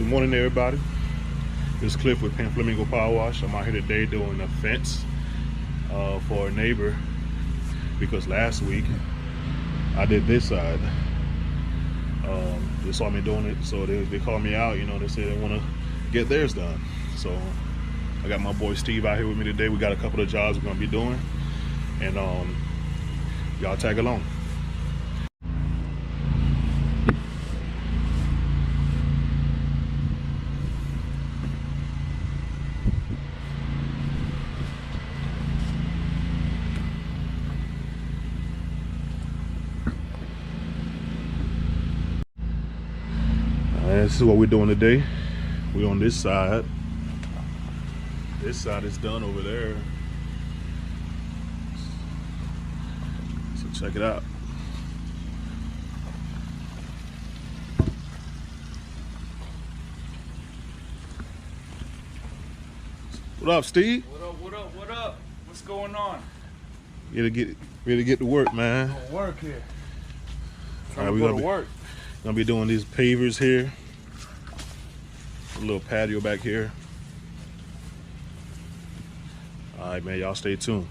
Good morning, everybody. This is Cliff with Pan Flamingo Power Wash. I'm out here today doing a fence for a neighbor because last week I did this side. They saw me doing it, so they called me out. You know, they said they want to get theirs done. So I got my boy Steve out here with me today. We got a couple of jobs we're gonna be doing, and y'all tag along. This is what we're doing today. We're on this side. This side is done over there. So check it out. What up, Steve? What up, what up, what up? What's going on? Ready to get to work, man. Work here. All right, we're gonna be doing these pavers here. A little patio back here. All right, man, y'all stay tuned.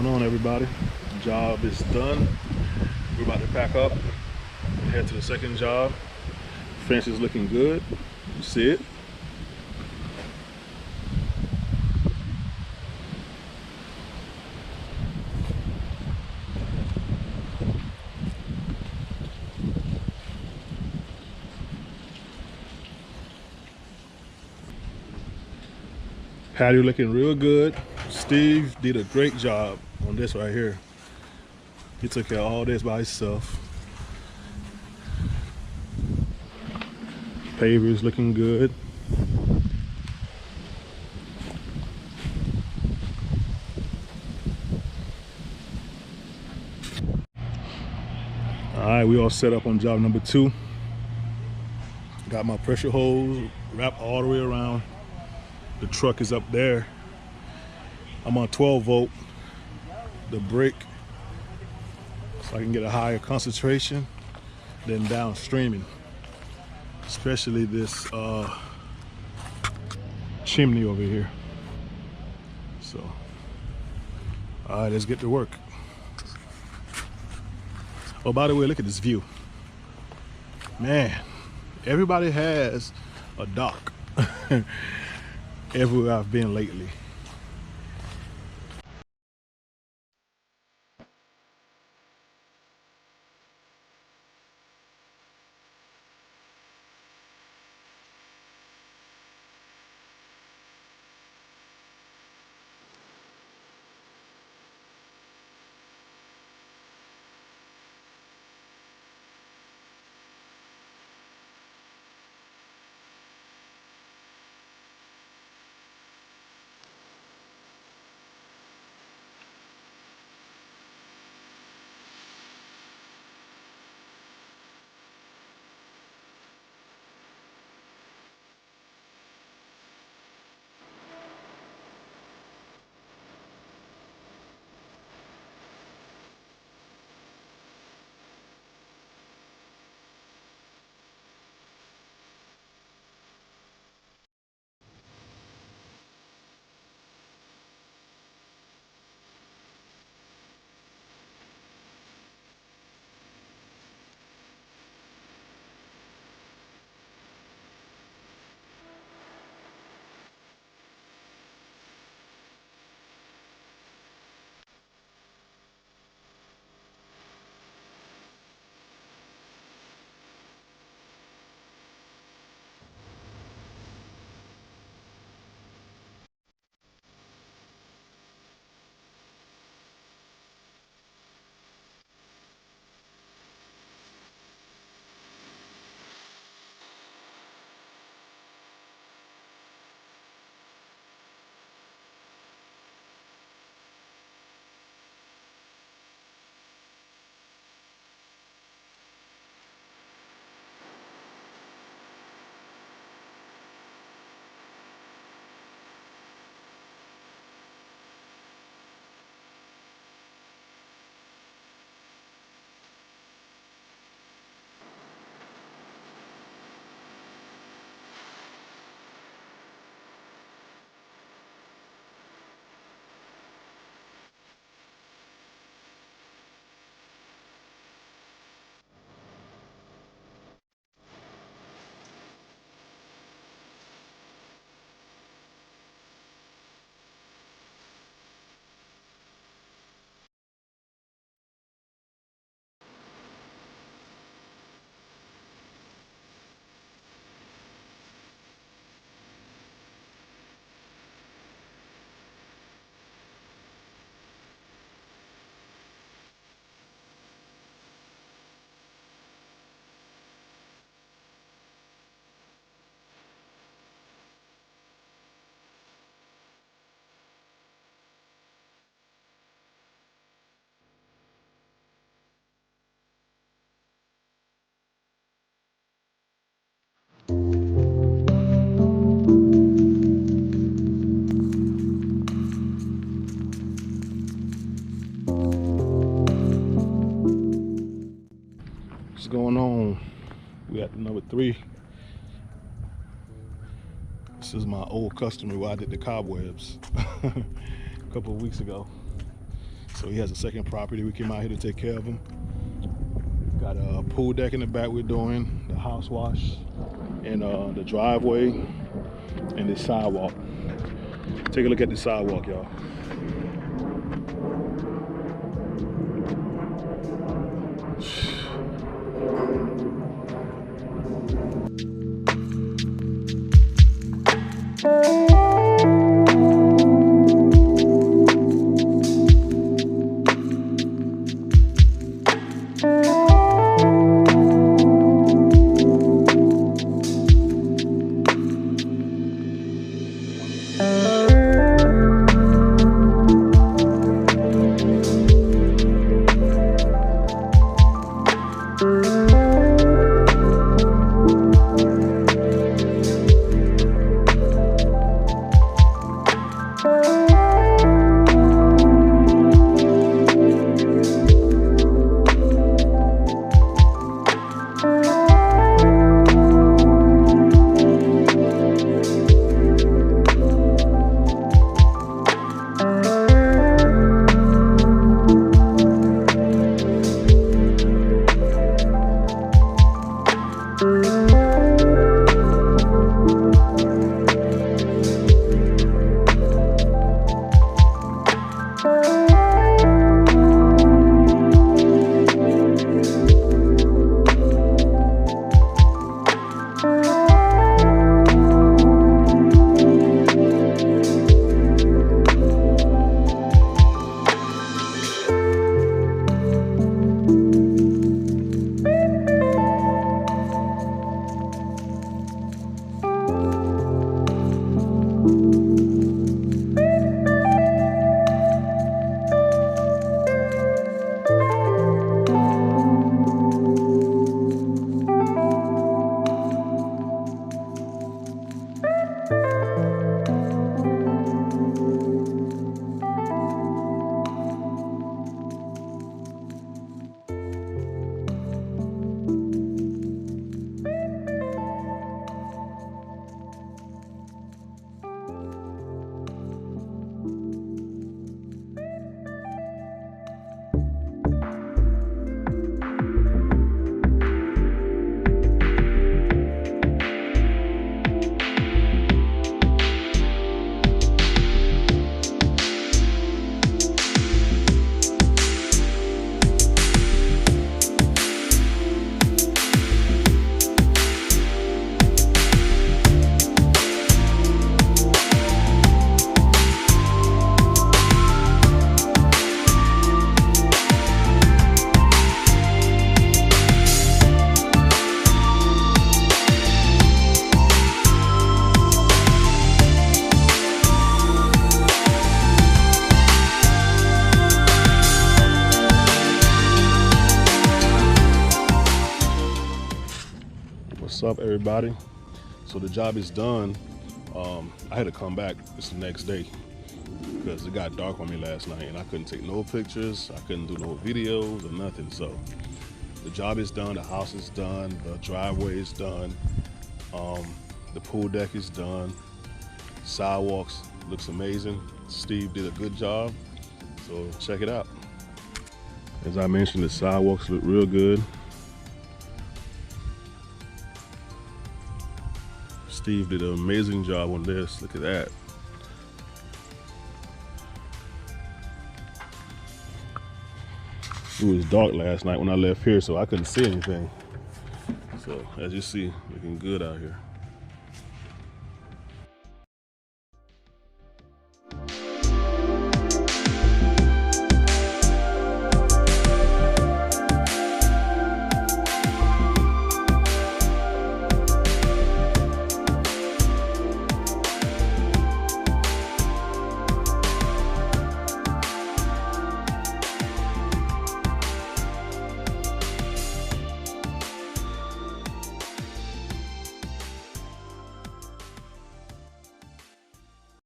going on, everybody? Job is done. We're about to pack up and head to the second job. Fence is looking good. You see it? Patio looking real good. Steve did a great job on this right here. He took care of all this by himself. Pavers looking good. All right, we all set up on job number 2. Got my pressure hose wrapped all the way around. The truck is up there. I'm on 12 volt. The brake, so I can get a higher concentration than downstreaming. Especially this chimney over here. So, all right, let's get to work. Oh, by the way, look at this view. Man, everybody has a dock everywhere I've been lately. What's going on? We at number 3. This is my old customer where I did the cobwebs a couple of weeks ago. So he has a second property. We came out here to take care of him. Got a pool deck in the back we're doing, the house wash, and the driveway, and the sidewalk. Take a look at the sidewalk, y'all. What's up, everybody? So the job is done. I had to come back this the next day because it got dark on me last night and I couldn't take no pictures, I couldn't do no videos or nothing. So the job is done, the house is done, the driveway is done, the pool deck is done, sidewalks looks amazing. Steve did a good job, so check it out. As I mentioned, the sidewalks look real good. Steve did an amazing job on this. Look at that. It was dark last night when I left here, so I couldn't see anything. So as you see, looking good out here.